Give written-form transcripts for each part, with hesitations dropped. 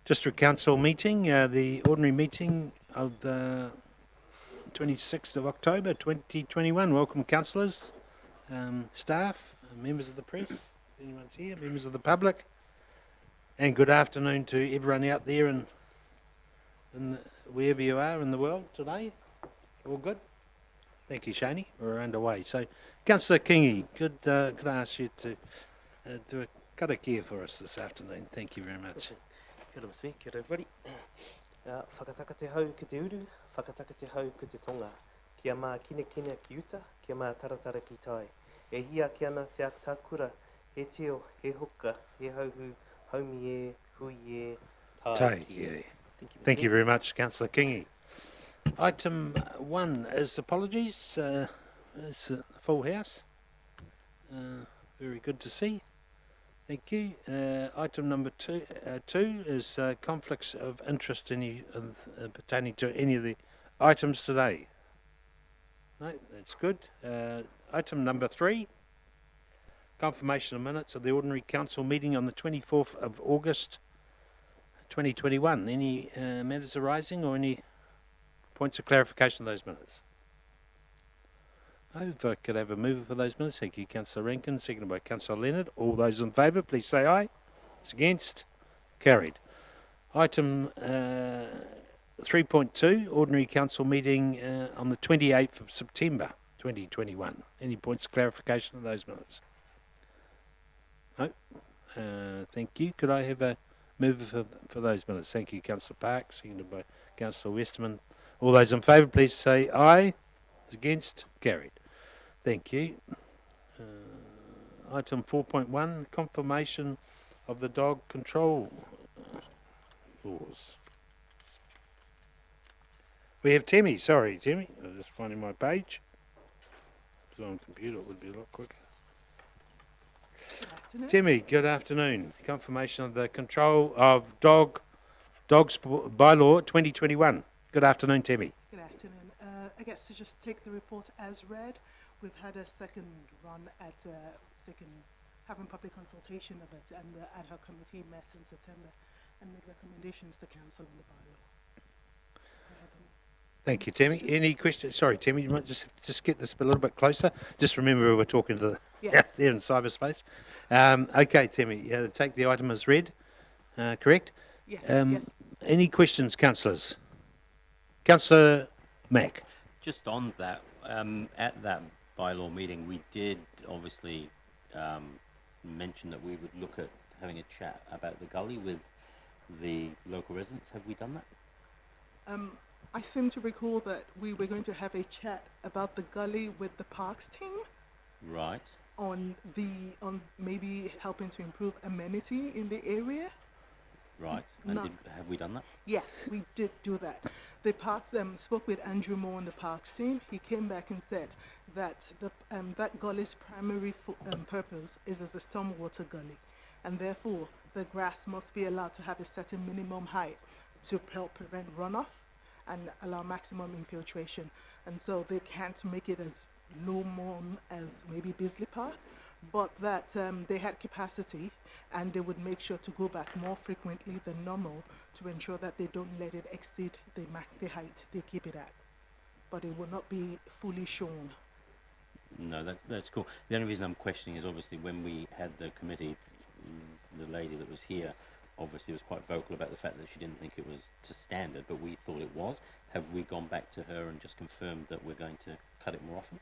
District Council meeting, the ordinary meeting of the 26th of October 2021. Welcome, councillors, staff, members of the press, if anyone's here, members of the public, and good afternoon to everyone out there and wherever you are in the world today. All good? Thank you, Shani. We're underway. So, Councillor Kingi, could I ask you to do a karakia for us this afternoon? Thank you very much. Kia ora masiwi, kia ora everybody. Whakataka te hau ki te uru, whakataka te hau ki te tonga. Kia mā kine ki uta, kia mā taratara ki tai. E hia ki ana te akatakura, he teo, he hoka, he hauhu, haumi e, hui e, tai ki e. Thank you very much, Councillor Kingi. Item 1 is apologies. It's a full house. Very good to see. Thank you. Item number 2 is conflicts of interest pertaining to any of the items today. No, that's good. Item number 3, confirmation of minutes of the ordinary council meeting on the 24th of August 2021. Any matters arising or any points of clarification of those minutes? If I could have a mover for those minutes. Thank you, Councillor Rankin, seconded by Councillor Leonard. All those in favour, please say aye. Those against? Carried. Item 3.2, ordinary council meeting on the 28th of September 2021. Any points of clarification of those minutes? No? Thank you. Could I have a mover for those minutes? Thank you, Councillor Park, seconded by Councillor Westerman. All those in favour, please say aye. Those against? Carried. Thank you. Item 4.1, confirmation of the dog control laws. We have Timmy. Sorry, Timmy. I'm just finding my page. If it was on the computer, it would be a lot quicker. Timmy, good afternoon. Confirmation of the control of dogs bylaw 2021. Good afternoon, Timmy. Good afternoon. I guess to just take the report as read, we've had a second run at having public consultation of it, and the ad hoc committee met in September and made recommendations to council on the bylaw. Thank you, Timmy. Any questions? Sorry, Timmy, you might just get this a little bit closer. Just remember we're talking to the out there in cyberspace. Okay, Timmy, take the item as read, correct? Yes, yes. Any questions, councillors? Councillor Mack. Just on that, at that bylaw meeting, we did obviously mention that we would look at having a chat about the gully with the local residents. Have we done that? I seem to recall that we were going to have a chat about the gully with the parks team. Right. On maybe helping to improve amenity in the area. Right. And have we done that? Yes, we did do that. The parks spoke with Andrew Moore on the parks team. He came back and said that that gully's primary purpose is as a stormwater gully, and therefore the grass must be allowed to have a certain minimum height to help prevent runoff and allow maximum infiltration. And so they can't make it as low mown as maybe Bisley Park, but that they had capacity and they would make sure to go back more frequently than normal to ensure that they don't let it exceed the height they keep it at. But it will not be fully shown. No, that's cool. The only reason I'm questioning is obviously when we had the committee, the lady that was here obviously was quite vocal about the fact that she didn't think it was to standard, but we thought it was. Have we gone back to her and just confirmed that we're going to cut it more often?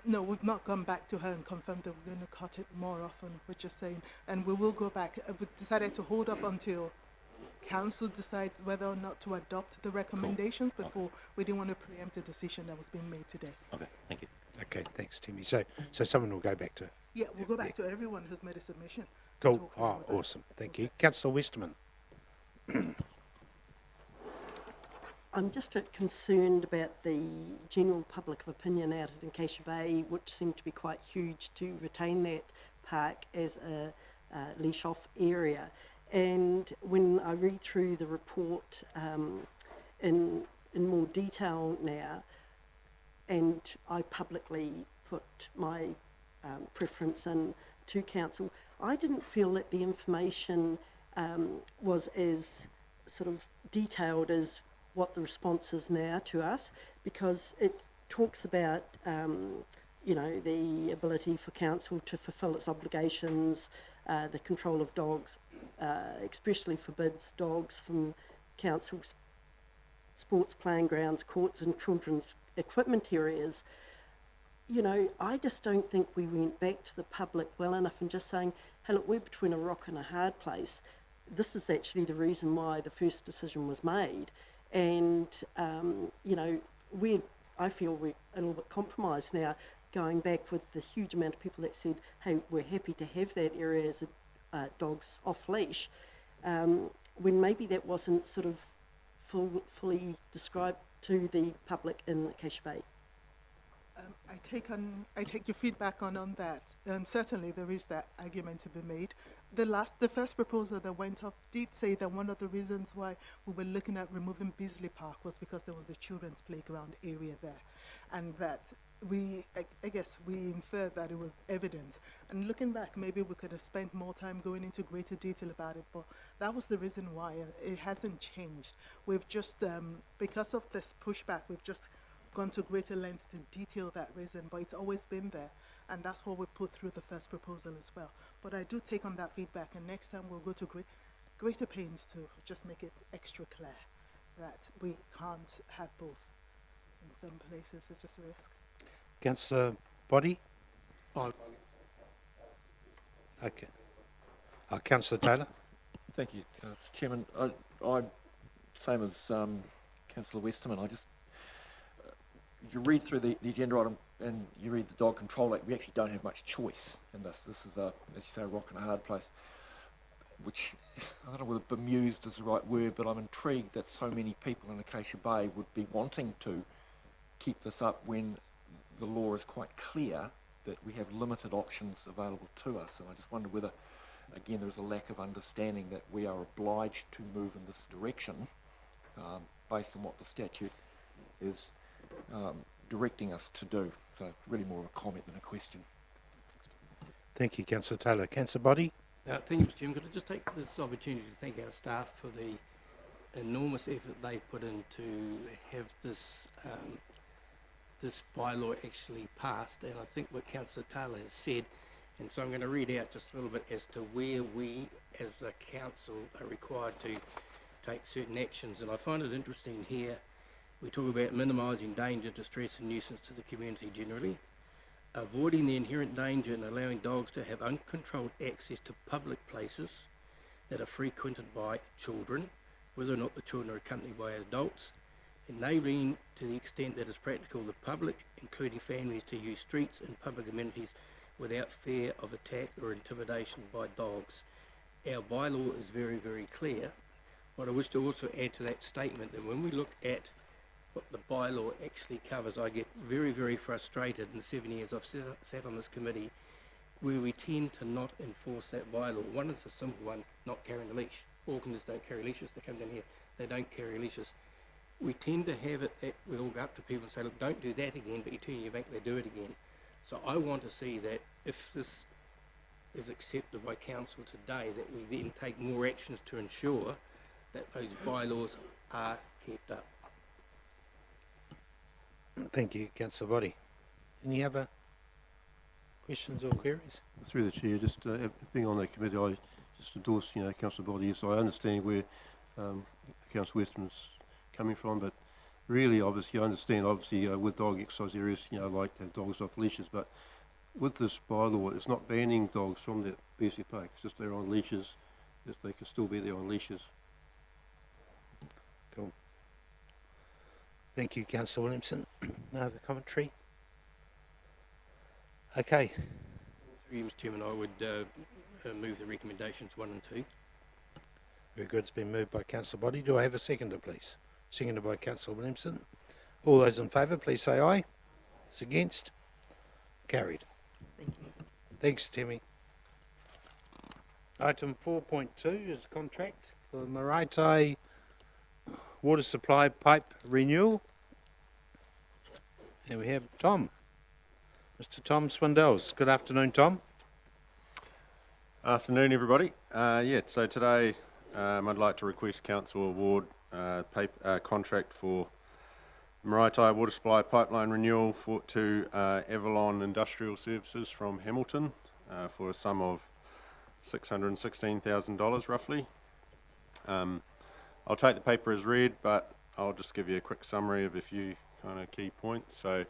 No, we've not gone back to her and confirmed that we're going to cut it more often. We're just saying, and we will go back. We decided to hold up until council decides whether or not to adopt the recommendations before we didn't want to preempt a decision that was being made today. Okay, thank you. Okay, thanks, Timmy. So someone will go back to... Yeah, we'll go back to everyone who's made a submission. Cool. Oh, awesome. Thank you. Councillor Westerman. I'm just concerned about the general public opinion out at Acacia Bay, which seemed to be quite huge to retain that park as a leash-off area. And when I read through the report in more detail now, and I publicly put my preference in to council, I didn't feel that the information was as sort of detailed as what the response is now to us, because it talks about the ability for council to fulfil its obligations, the control of dogs, expressly forbids dogs from council's sports playing grounds, courts and children's equipment areas. I just don't think we went back to the public well enough and just saying, hey, look, we're between a rock and a hard place. This is actually the reason why the first decision was made. And, I feel we're a little bit compromised now, going back with the huge amount of people that said, hey, we're happy to have that area as a dog's off-leash, when maybe that wasn't sort of fully described to the public in Acacia Bay. I take your feedback on that. Certainly there is that argument to be made. The first proposal that went up did say that one of the reasons why we were looking at removing Beasley Park was because there was a children's playground area there, and that I guess we inferred that it was evident. And looking back, maybe we could have spent more time going into greater detail about it, but that was the reason why. It hasn't changed. We've just, because of this pushback, we've just gone to greater lengths to detail that reason, but it's always been there, and that's what we put through the first proposal as well. But I do take on that feedback, and next time we'll go to greater pains to just make it extra clear that we can't have both. In some places it's just a risk. Councillor Body? Oh, Okay. Councillor Taylor? thank you, Chairman. I same as Councillor Westerman. I just you read through the agenda item and you read the Dog Control Act. We actually don't have much choice in this. This is as you say, a rock and a hard place. Which I don't know whether bemused is the right word, but I'm intrigued that so many people in Acacia Bay would be wanting to keep this up when the law is quite clear that we have limited options available to us. And I just wonder whether, again, there is a lack of understanding that we are obliged to move in this direction based on what the statute is directing us to do. So really more of a comment than a question. Thank you, Councillor Taylor. Councillor Body? Thank you, Mr. Chairman. Could I just take this opportunity to thank our staff for the enormous effort they've put in to have this this bylaw actually passed, and I think what Councillor Taylor has said, and so I'm going to read out just a little bit as to where we as a council are required to take certain actions. And I find it interesting here, we talk about minimising danger, distress and nuisance to the community generally, avoiding the inherent danger and allowing dogs to have uncontrolled access to public places that are frequented by children, whether or not the children are accompanied by adults, enabling to the extent that is practical the public, including families, to use streets and public amenities without fear of attack or intimidation by dogs. Our bylaw is very, very clear, but I wish to also add to that statement that when we look at what the bylaw actually covers, I get very, very frustrated in the 7 years I've sat on this committee where we tend to not enforce that bylaw. One is a simple one, not carrying a leash. Aucklanders don't carry leashes. They come down here, they don't carry leashes. We tend to have it that we all go up to people and say, look, don't do that again, but you turn your back, they do it again. So I want to see that if this is accepted by council today, that we then take more actions to ensure that those bylaws are kept up. Thank you, Councillor Body. Any other questions or queries? Through the chair, just being on that committee, I just endorse, Councillor Body. So I understand where Councillor Westman's coming from, but really, obviously, I understand, with dog exercise areas, I like to have dogs off leashes, but with this bylaw, it's not banning dogs from that basic park. It's just they're on leashes. They can still be there on leashes. Cool. Thank you, Councillor Williamson. No other commentary? Okay. Through you, Mr. Chairman, I would move the recommendations 1 and 2. Very good. It's been moved by Councillor Body. Do I have a seconder, please? Seconded by Councillor Williamson. All those in favour, please say aye. Those against? Carried. Thank you. Thanks, Timmy. Item 4.2 is contract for Maraita water supply pipe renewal. And we have Tom. Mr. Tom Swindells. Good afternoon, Tom. Afternoon, everybody. So today I'd like to request Council award contract for Maraita water supply pipeline renewal to Avalon Industrial Services from Hamilton for a sum of $616,000 roughly. I'll take the paper as read, but I'll just give you a quick summary of a few kind of key points. So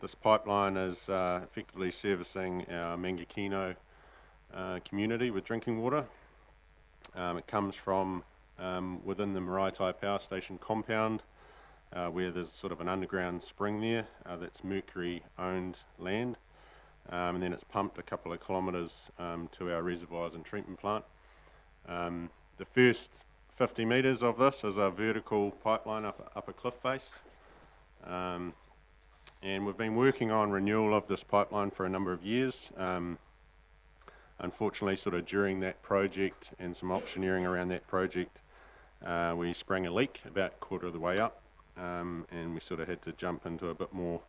this pipeline is effectively servicing our Mangakino community with drinking water. It comes from within the Maraita power station compound, where there's sort of an underground spring there that's Mercury owned land, and then it's pumped a couple of kilometres to our reservoirs and treatment plant. The first 50 metres of this is a vertical pipeline up a cliff face, and we've been working on renewal of this pipeline for a number of years. Unfortunately, sort of during that project and some optioneering around that project, we sprang a leak about a quarter of the way up, and we sort of had to jump into a bit more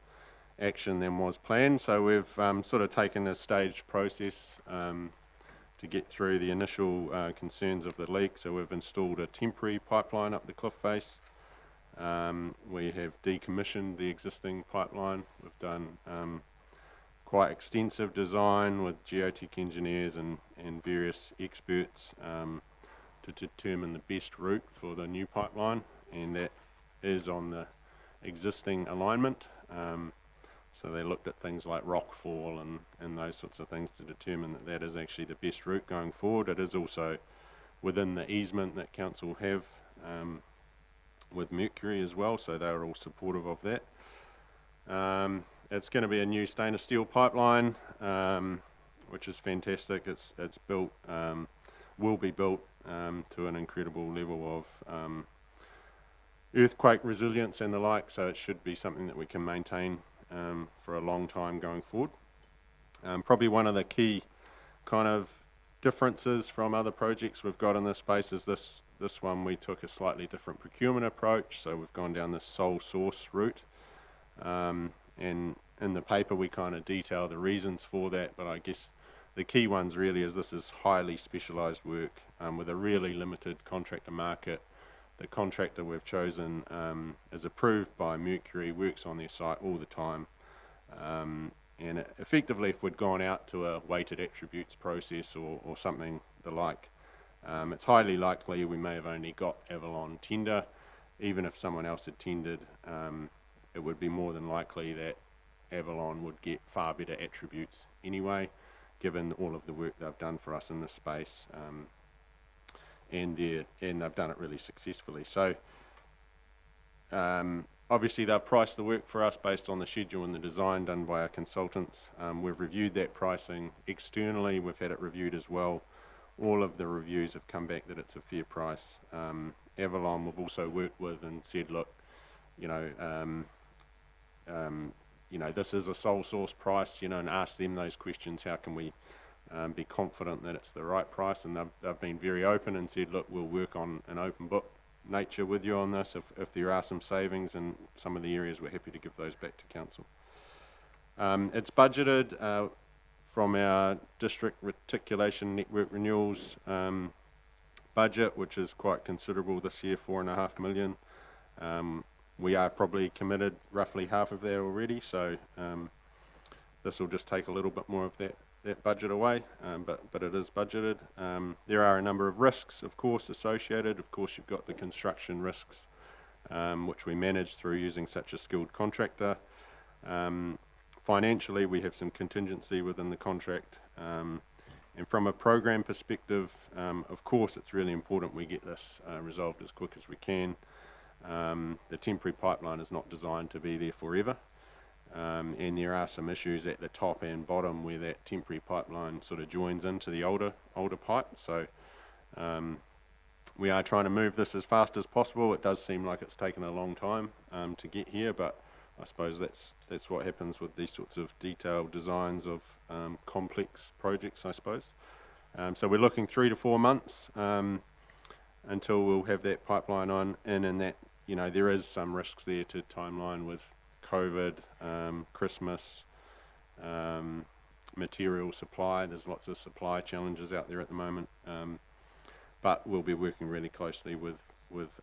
action than was planned. So we've sort of taken a staged process to get through the initial concerns of the leak. So we've installed a temporary pipeline up the cliff face. We have decommissioned the existing pipeline. We've done quite extensive design with geotech engineers and various experts to determine the best route for the new pipeline, and that is on the existing alignment. So they looked at things like rockfall and those sorts of things to determine that that is actually the best route going forward. It is also within the easement that council have with Mercury as well, so they are all supportive of that. It's going to be a new stainless steel pipeline, which is fantastic. It's built, will be built to an incredible level of earthquake resilience and the like, so it should be something that we can maintain for a long time going forward. Probably one of the key kind of differences from other projects we've got in this space is this one we took a slightly different procurement approach, so we've gone down this sole source route, and in the paper we kind of detail the reasons for that, but I guess the key ones really is this is highly specialised work with a really limited contractor market. The contractor we've chosen is approved by Mercury, works on their site all the time, and effectively if we'd gone out to a weighted attributes process or something the like, it's highly likely we may have only got Avalon tender. Even if someone else had tendered, it would be more than likely that Avalon would get far better attributes anyway, given all of the work they've done for us in this space, and they've done it really successfully. So obviously they'll price the work for us based on the schedule and the design done by our consultants. We've reviewed that pricing externally, we've had it reviewed as well. All of the reviews have come back that it's a fair price. Avalon we've also worked with and said, look, this is a sole source price, and ask them those questions. How can we be confident that it's the right price? And they've been very open and said, look, we'll work on an open book nature with you on this. If there are some savings in some of the areas, we're happy to give those back to council. It's budgeted from our district reticulation network renewals budget, which is quite considerable this year, $4.5 million. We are probably committed roughly half of that already, so this will just take a little bit more of that budget away, but it is budgeted. There are a number of risks, of course, associated. Of course, you've got the construction risks, which we manage through using such a skilled contractor. Financially, we have some contingency within the contract, and from a program perspective, of course, it's really important we get this resolved as quick as we can. The temporary pipeline is not designed to be there forever, and there are some issues at the top and bottom where that temporary pipeline sort of joins into the older pipe. So we are trying to move this as fast as possible. It does seem like it's taken a long time to get here, but I suppose that's what happens with these sorts of detailed designs of complex projects, I suppose. So we're looking 3 to 4 months until we'll have that pipeline on, and that there is some risks there to timeline with COVID, Christmas, material supply. There's lots of supply challenges out there at the moment. but we'll be working really closely with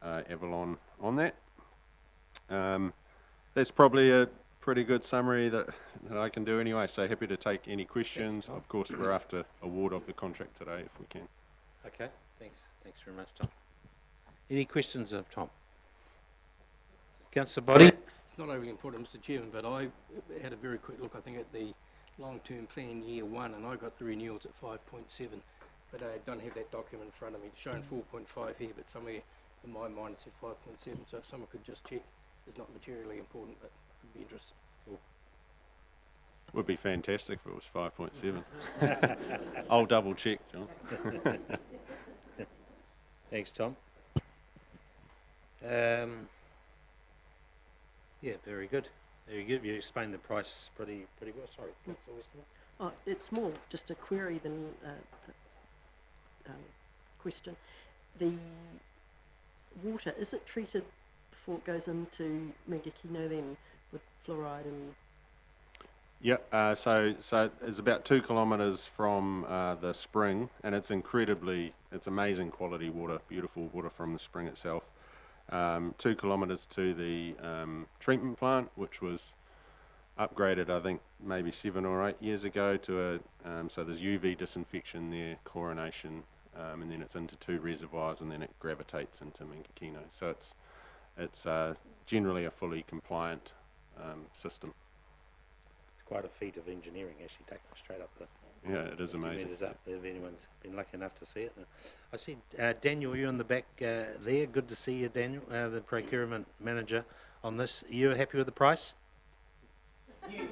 Avalon on that. That's probably a pretty good summary that I can do anyway, so happy to take any questions. Of course, we're after award of the contract today if we can. Okay, thanks very much, Tom. Any questions of Tom? Councillor Body? It's not overly important, Mr. Chairman, but I had a very quick look, I think, at the long-term plan year 1, and I got the renewals at 5.7, but I don't have that document in front of me. It's showing 4.5 here, but somewhere in my mind it said 5.7, so if someone could just check, it's not materially important, but I'd be interested. Would be fantastic if it was 5.7. I'll double check, John. Thanks, Tom. Yeah, very good. Very good. You explained the price pretty well. Sorry, Councillor Western. Oh, it's more just a query than a question. The water, is it treated before it goes into Mangakino then with fluoride and... Yeah, so it's about 2 kilometres from the spring, and it's amazing quality water, beautiful water from the spring itself. 2 kilometres to the treatment plant, which was upgraded, I think, maybe 7 or 8 years ago to so there's UV disinfection there, chlorination, and then it's into 2 reservoirs, and then it gravitates into Mangakino. So it's generally a fully compliant system. Quite a feat of engineering, actually, taking it straight up the... Yeah, it is amazing. Meters up there, if anyone's been lucky enough to see it. I see Daniel, you're in the back there. Good to see you, Daniel, the procurement manager on this. Are you happy with the price? Yes.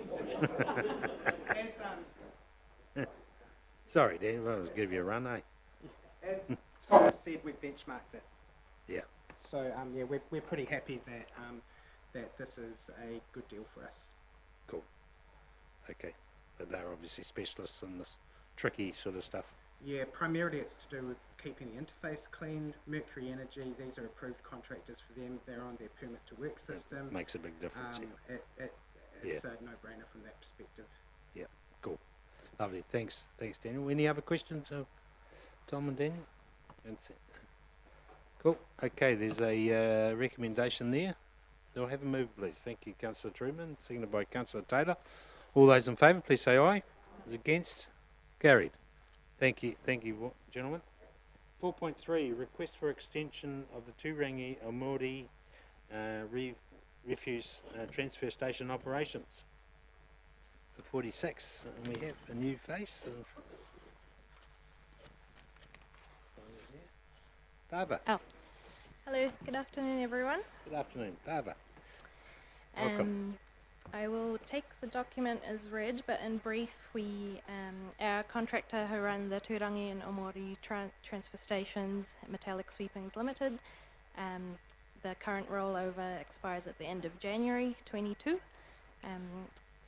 Sorry, Daniel, I'll give you a run, eh? As Tom said, we've benchmarked it. Yeah. So yeah, we're pretty happy that that this is a good deal for us. Cool. Okay. But they're obviously specialists in this tricky sort of stuff. Yeah, primarily it's to do with keeping the interface clean. Mercury Energy, these are approved contractors for them. They're on their permit to work system. It makes a big difference. It's a no-brainer from that perspective. Yeah, cool. Lovely. Thanks, Daniel. Any other questions of Tom and Daniel? That's it. Cool. Okay, there's a recommendation there. Do I have a move, please? Thank you, Councillor Truman. Seconded by Councillor Taylor. All those in favour, please say aye. Those against? Carried. Thank you, gentlemen. 4.3, request for extension of the Turangi-Tongariro refuse transfer station operations. The 46, and we have a new face. Barbara. Oh, hello. Good afternoon, everyone. Good afternoon, Barbara. Welcome. I will take the document as read, but in brief, our contractor who run the Turangi and Omori transfer stations, Metallic Sweepings Limited, the current rollover expires at the end of January 22.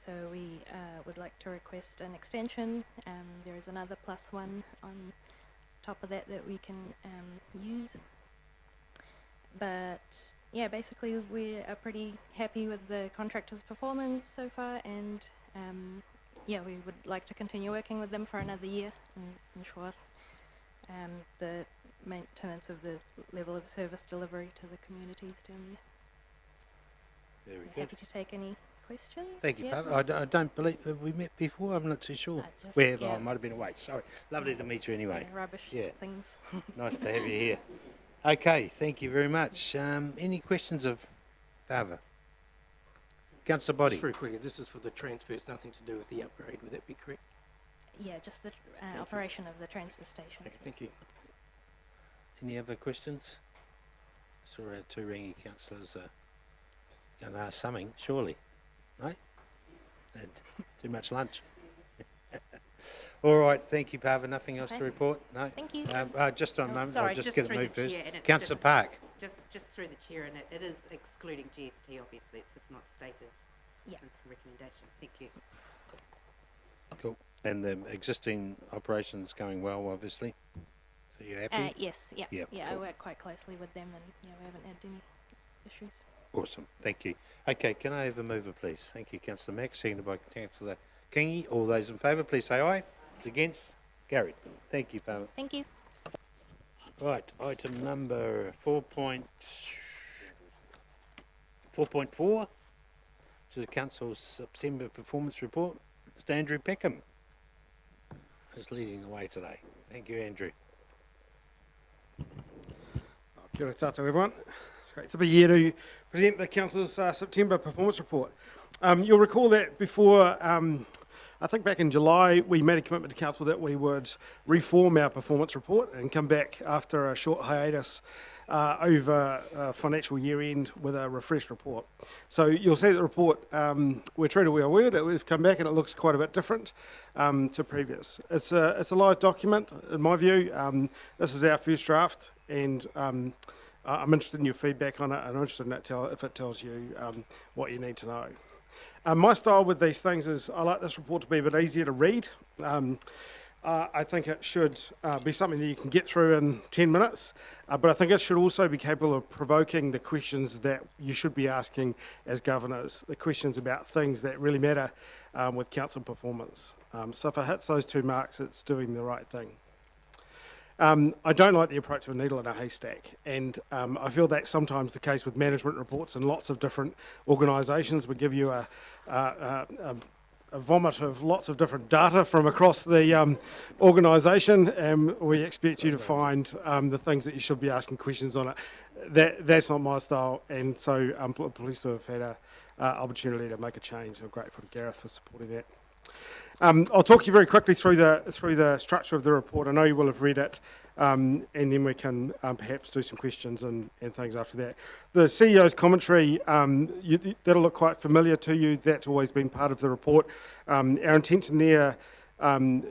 So we would like to request an extension. There is another +1 on top of that we can use. But yeah, basically we are pretty happy with the contractor's performance so far, and yeah, we would like to continue working with them for another year and ensure the maintenance of the level of service delivery to the communities down there. Very good. Happy to take any questions. Thank you, Yeah. Barbara. I don't believe, have we met before? I'm not too sure. Just, We have, yeah. I might have been away. Sorry. Lovely to meet you anyway. Yeah, rubbish Yeah. things. Nice to have you here. Okay, thank you very much. Any questions of Barbara? Councillor Body. Just very quickly, this is for the transfer, it's nothing to do with the upgrade, would that be correct? Yeah, just the operation of the transfer station. Okay, thank you. Any other questions? Saw our Turangi councillors going to ask something, surely. No? Had too much lunch. All right, thank you, Barbara. Nothing else to Okay. report? No? Thank you. Just on a moment, Sorry, I'll just just get it through moved the first. chair, and it's Councillor just- Park. Just through the chair, and it is excluding GST, obviously, it's just not stated Yeah. in the recommendation. Thank you. Cool. And the existing operation's going well, obviously. So you're happy? Yes, yeah. Yeah, Yeah, I cool. work quite closely with them, and yeah, we haven't had any issues. Awesome, thank you. Okay, can I have a mover, please? Thank you, Councillor Mack, seconded by Councillor Kingy. All those in favour, please say aye. Those against? Carried. Thank you, Barbara. Thank you. Right, item number 4.4, to the Council's September performance report. Mr. Andrew Peckham is leading the way today. Thank you, Andrew. Kia ora tātou everyone. It's great to be here to present the Council's September performance report. You'll recall that before, I think back in July, we made a commitment to Council that we would reform our performance report and come back after a short hiatus over financial year end with a refreshed report. So you'll see the report, we're true to our word, we've come back and it looks quite a bit different to previous. It's a live document, in my view. This is our first draft, and I'm interested in your feedback on it, and I'm interested in that if it tells you what you need to know. My style with these things is I like this report to be a bit easier to read. I think it should be something that you can get through in 10 minutes, but I think it should also be capable of provoking the questions that you should be asking as governors, the questions about things that really matter with council performance. So if it hits those two marks, it's doing the right thing. I don't like the approach of a needle in a haystack, and I feel that's sometimes the case with management reports in lots of different organisations. We give you a vomit of lots of different data from across the organisation, and we expect you to find the things that you should be asking questions on it. That's not my style, and so I'm pleased to have had an opportunity to make a change. I'm grateful to Gareth for supporting that. I'll talk you very quickly through the structure of the report. I know you will have read it, and then we can perhaps do some questions and things after that. The CEO's commentary, that'll look quite familiar to you. That's always been part of the report. Our intention there, and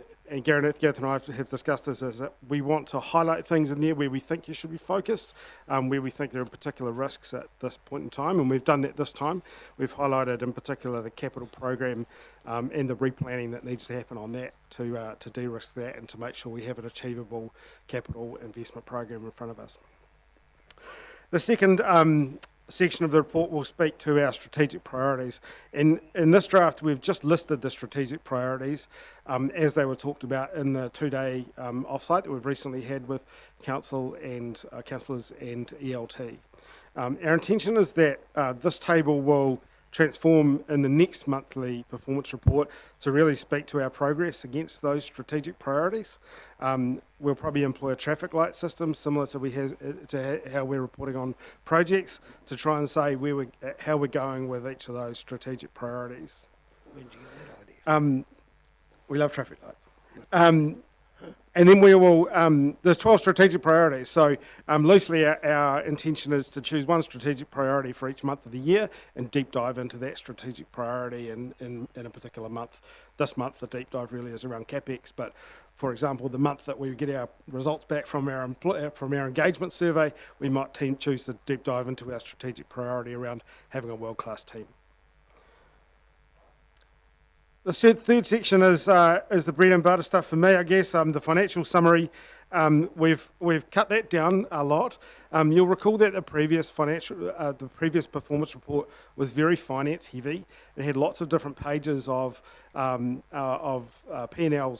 Gareth and I have discussed this, is that we want to highlight things in there where we think you should be focused, where we think there are particular risks at this point in time, and we've done that this time. We've highlighted in particular the capital program and the replanning that needs to happen on that to de-risk that and to make sure we have an achievable capital investment program in front of us. The second section of the report will speak to our strategic priorities. In this draft, we've just listed the strategic priorities as they were talked about in the two-day offsite that we've recently had with council and councillors and ELT. Our intention is that this table will transform in the next monthly performance report to really speak to our progress against those strategic priorities. We'll probably employ a traffic light system similar to how we're reporting on projects to try and say how we're going with each of those strategic priorities. Where did you get that idea? We love traffic lights. And then we will, there's 12 strategic priorities, so loosely our intention is to choose one strategic priority for each month of the year and deep dive into that strategic priority in a particular month. This month the deep dive really is around CapEx, but for example the month that we get our results back from our engagement survey, we might choose to deep dive into our strategic priority around having a world-class team. The third section is the bread and butter stuff for me, I guess. The financial summary, we've cut that down a lot. You'll recall that the previous performance report was very finance heavy. It had lots of different pages of P&Ls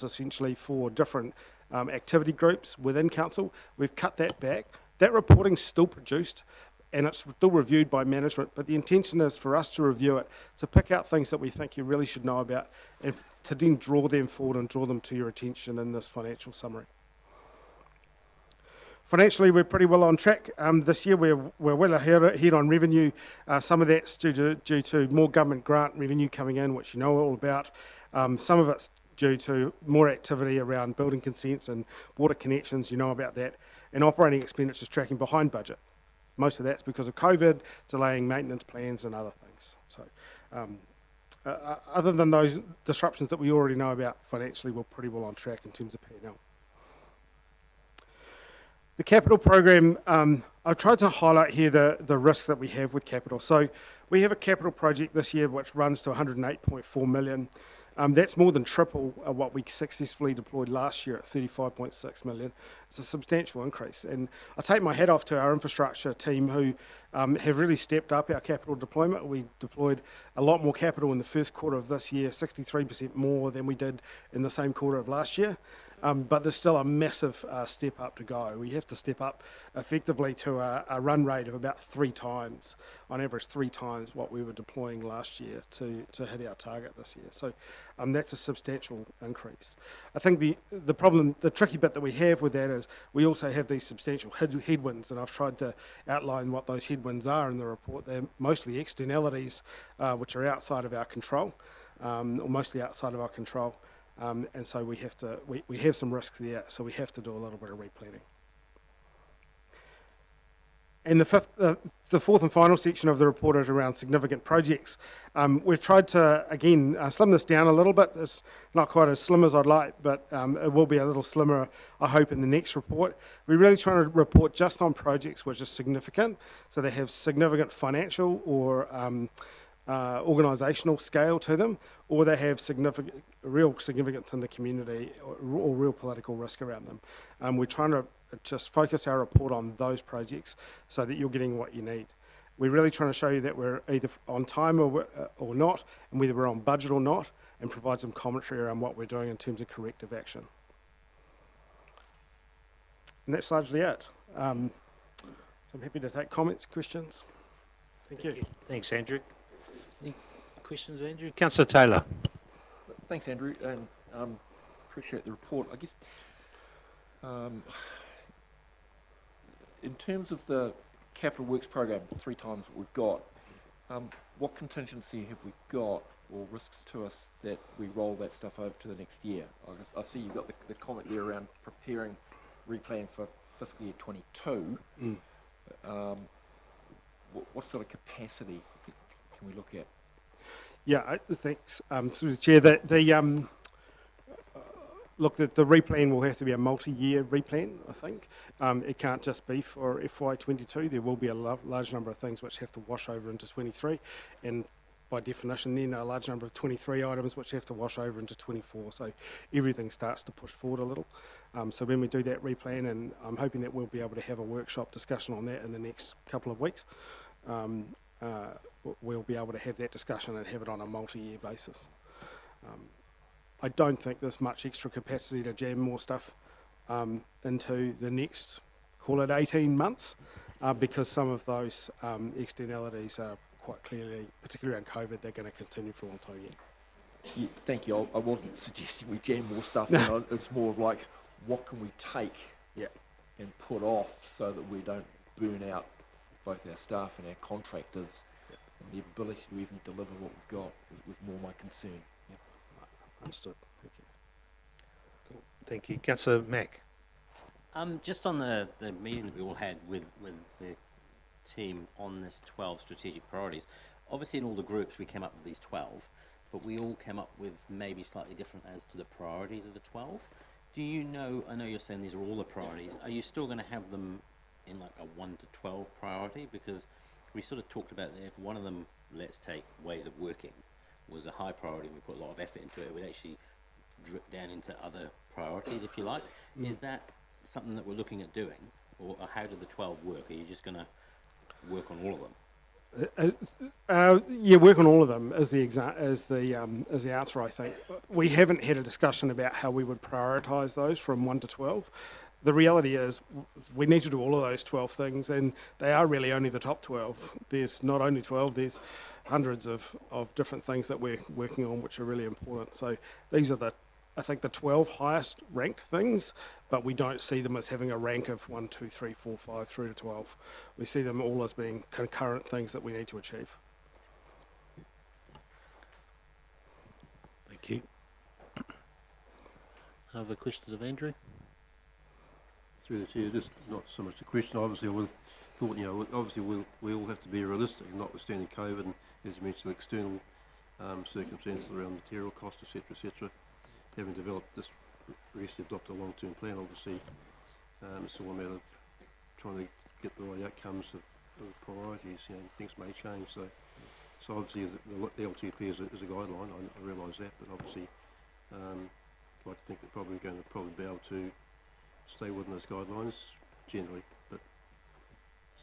essentially for different activity groups within council. We've cut that back. That reporting's still produced, and it's still reviewed by management, but the intention is for us to review it, to pick out things that we think you really should know about, and to then draw them forward and draw them to your attention in this financial summary. Financially, we're pretty well on track. This year, we're well ahead on revenue. Some of that's due to more government grant revenue coming in, which you know all about. Some of it's due to more activity around building consents and water connections, you know about that, and operating expenditures tracking behind budget. Most of that's because of COVID, delaying maintenance plans and other things. So other than those disruptions that we already know about, financially we're pretty well on track in terms of P&L. The capital program, I've tried to highlight here the risks that we have with capital. So we have a capital project this year which runs to 108.4 million. That's more than triple what we successfully deployed last year at 35.6 million. It's a substantial increase. And I take my hat off to our infrastructure team who have really stepped up our capital deployment. We deployed a lot more capital in the first quarter of this year, 63% more than we did in the same quarter of last year. but there's still a massive step up to go. We have to step up effectively to a run rate of about 3 times, on average 3 times what we were deploying last year to hit our target this year. So that's a substantial increase. I think the problem, the tricky bit that we have with that is we also have these substantial headwinds, and I've tried to outline what those headwinds are in the report. They're mostly externalities which are outside of our control, or mostly outside of our control. And so we have some risks there, so we have to do a little bit of replanning. And the fourth and final section of the report is around significant projects. We've tried to, again, slim this down a little bit. It's not quite as slim as I'd like, but it will be a little slimmer, I hope, in the next report. We're really trying to report just on projects which are significant, so they have significant financial or organisational scale to them, or they have real significance in the community or real political risk around them. We're trying to just focus our report on those projects so that you're getting what you need. We're really trying to show you that we're either on time or not, and whether we're on budget or not, and provide some commentary around what we're doing in terms of corrective action. And that's largely it. So I'm happy to take comments, questions. Thank you. Thanks, Andrew. Any questions, Andrew? Councillor Taylor. Thanks, Andrew, and appreciate the report. I guess in terms of the capital works program, 3 times what we've got, what contingency have we got, or risks to us that we roll that stuff over to the next year? I see you've got the comment there around preparing replan for fiscal year 22. What sort of capacity can we look at? Yeah, thanks, through the chair. Look, the replan will have to be a multi-year replan, I think. It can't just be for FY22. There will be a large number of things which have to wash over into 23, and by definition then a large number of 23 items which have to wash over into 24. So everything starts to push forward a little. So when we do that replan, and I'm hoping that we'll be able to have a workshop discussion on that in the next couple of weeks, we'll be able to have that discussion and have it on a multi-year basis. I don't think there's much extra capacity to jam more stuff into the next, call it 18 months, because some of those externalities are quite clearly, particularly around COVID, they're going to continue for a long time yet. Yeah, thank you. I wasn't suggesting we jam more stuff. It's more of like, what can we take and put off so that we don't burn out both our staff and our contractors, and the ability to even deliver what we've got was more my concern. Yep. Understood. Thank you. Cool. Thank you. Councillor Mack. Just on the meeting that we all had with the team on this 12 strategic priorities, obviously in all the groups we came up with these 12, but we all came up with maybe slightly different as to the priorities of the 12. Do you know, I know you're saying these are all the priorities, are you still going to have them in like a 1 to 12 priority? Because we sort of talked about that if one of them, let's take ways of working, was a high priority and we put a lot of effort into it, it would actually drip down into other priorities, if you like. Is that something that we're looking at doing, or how do the 12 work? Are you just going to work on all of them? Yeah, work on all of them is the answer, I think. We haven't had a discussion about how we would prioritise those from 1 to 12. The reality is we need to do all of those 12 things, and they are really only the top 12. There's not only 12, there's hundreds of different things that we're working on which are really important. So these are I think the 12 highest ranked things, but we don't see them as having a rank of 1, 2, 3, 4, 5 through to 12. We see them all as being concurrent things that we need to achieve. Thank you. Other questions of Andrew? Through the chair, just not so much a question. Obviously, I would have thought, obviously we all have to be realistic, notwithstanding COVID, and as you mentioned, the external circumstances around material costs, etc., etc. Having developed this, to adopt a long-term plan, obviously, it's all a matter of trying to get the right outcomes of priorities. Things may change. So obviously, the LTP is a guideline. I realise that, but obviously, I'd like to think that we're going to be able to stay within those guidelines generally. But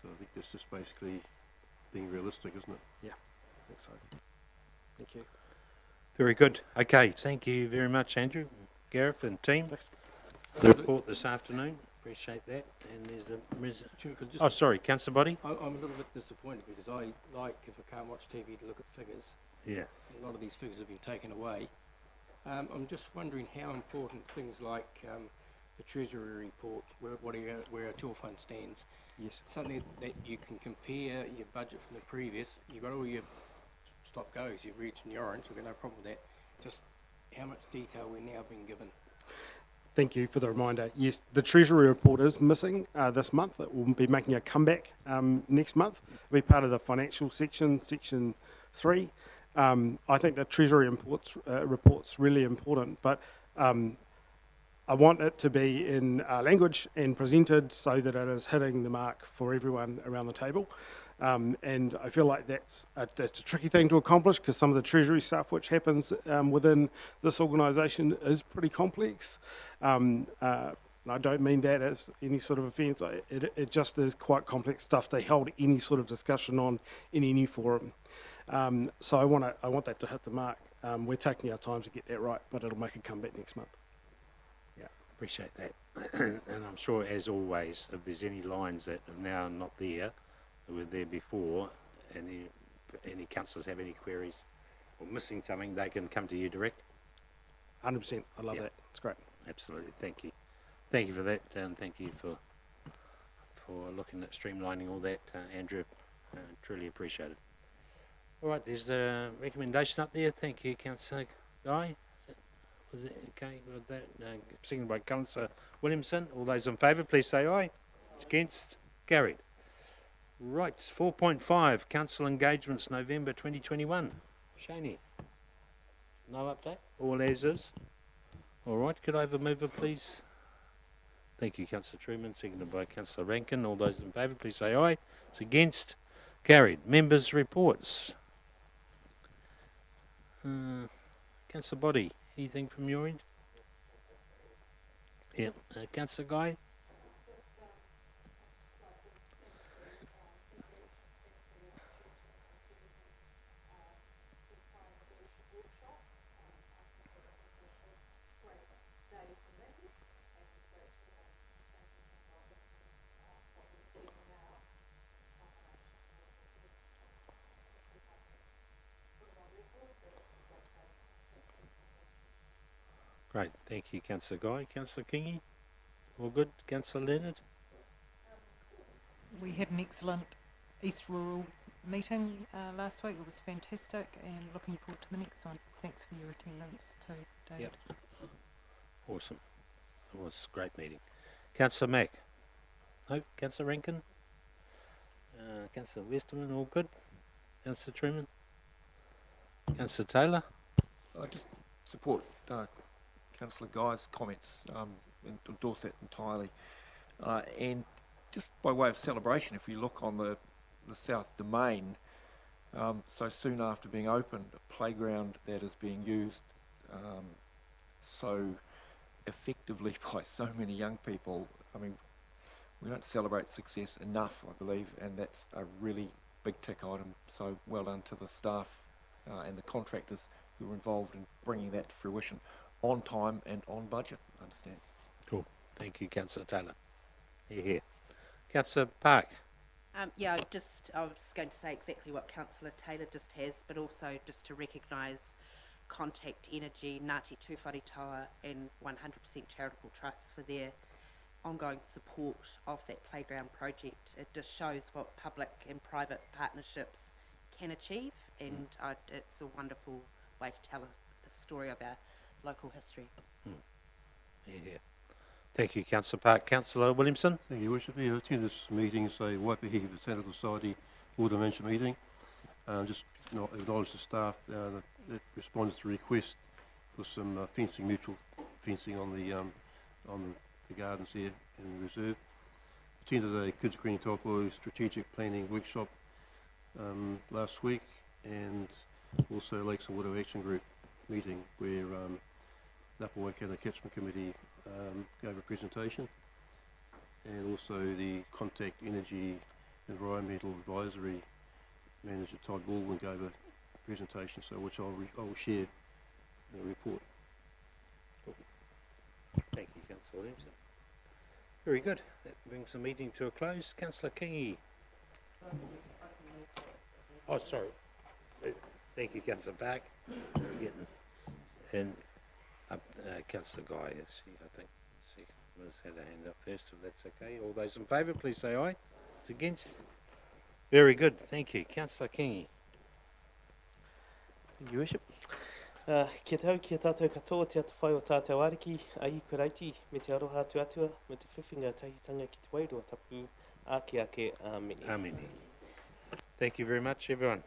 so I think that's just basically being realistic, isn't it? Yeah, I think so. Thank you. Very good. Okay, thank you very much, Andrew, Gareth and team. Thanks. the report this afternoon. Appreciate that. And there's a... Chair, could I just- Oh, sorry, Councillor Body? I'm a little bit disappointed because I like, if I can't watch TV, to look at figures. Yeah. A lot of these figures have been taken away. I'm just wondering how important things like the Treasury report, where our till fund stands, Yes. something that you can compare your budget from the previous. You've got all your stop goes, you've reached in the orange, we've got no problem with that. Just how much detail we're now being given. Thank you for the reminder. Yes, the Treasury report is missing this month. It will be making a comeback next month. It'll be part of the financial section, section 3. I think the Treasury report's really important, but I want it to be in language and presented so that it is hitting the mark for everyone around the table. And I feel like that's a tricky thing to accomplish because some of the Treasury stuff which happens within this organisation is pretty complex. And I don't mean that as any sort of offence. It just is quite complex stuff to hold any sort of discussion on in any forum. So I want that to hit the mark. We're taking our time to get that right, but it'll make a comeback next month. Yeah, appreciate that. And I'm sure, as always, if there's any lines that are now not there, that were there before, and any councillors have any queries or missing something, they can come to you direct. 100%. I love that. It's great. Absolutely. Thank you. Thank you for that, and thank you for looking at streamlining all that, Andrew. Truly appreciate it. All right, there's the recommendation up there. Thank you, Councillor Guy. Was it okay with that? Seconded by Councillor Williamson. All those in favour, please say aye. Against? Carried. Right, 4.5, Council Engagements, November 2021. Shaney, no update? All as is? All right, could I have a mover, please? Thank you, Councillor Truman, seconded by Councillor Rankin. All those in favour, please say aye. It's against? Carried. Members' reports. Councillor Body, anything from your end? Yeah, Councillor Guy? Great, thank you, Councillor Guy. Councillor Kingy? All good? Councillor Leonard? We had an excellent East Rural meeting last week. It was fantastic and looking forward to the next one. Thanks for your attendance too, David. Yep. Awesome. It was a great meeting. Councillor Mack? No? Councillor Rankin? Councillor Westerman, all good? Councillor Truman? Councillor Taylor? I just support Councillor Guy's comments and endorse that entirely. And just by way of celebration, if you look on the South Domain, so soon after being opened, a playground that is being used so effectively by so many young people. I mean, we don't celebrate success enough, I believe, and that's a really big tick item. So well done to the staff and the contractors who were involved in bringing that to fruition on time and on budget, I understand. Cool. Thank you, Councillor Taylor. Here. Councillor Park? Yeah, I was going to say exactly what Councillor Taylor just has, but also just to recognise Contact Energy, Ngāti Tūwharetoa and 100% Charitable Trust for their ongoing support of that playground project. It just shows what public and private partnerships can achieve, and it's a wonderful way to tell a story of our local history. Yeah. Thank you, Councillor Park. Councillor Williamson? Thank you, Worship. I attended this meeting, say Waipahi Botanical Society Water Management meeting. Just acknowledge the staff that responded to the request for some fencing, mutual fencing on the gardens there in the reserve. Attended a Kids Green Taupo strategic planning workshop last week, and also Lakes and Water Action Group meeting where Upper Waikato Catchment Committee gave a presentation, and also the Contact Energy Environmental Advisory Manager Todd Baldwin gave a presentation, so which I will share in the report. Thank you, Councillor for them. So. Very good. That brings the meeting to a close. Councillor Kingi. Oh, sorry. Thank you, Councillor Park. And Councillor Guy is here, I think. See, let's have a hand up first, if that's okay. All those in favour, please say aye. Those against? Very good. Thank you. Councillor Kingi. Thank you, Worship. Kia tau, kia tātou katoa, te ata whai o tātou ariki, a i kuraiti, me te aroha atu atua, me te whiwhinga tahitanga ki te wairua tapu, ake ake, āmeni. Amen. Thank you very much, everyone.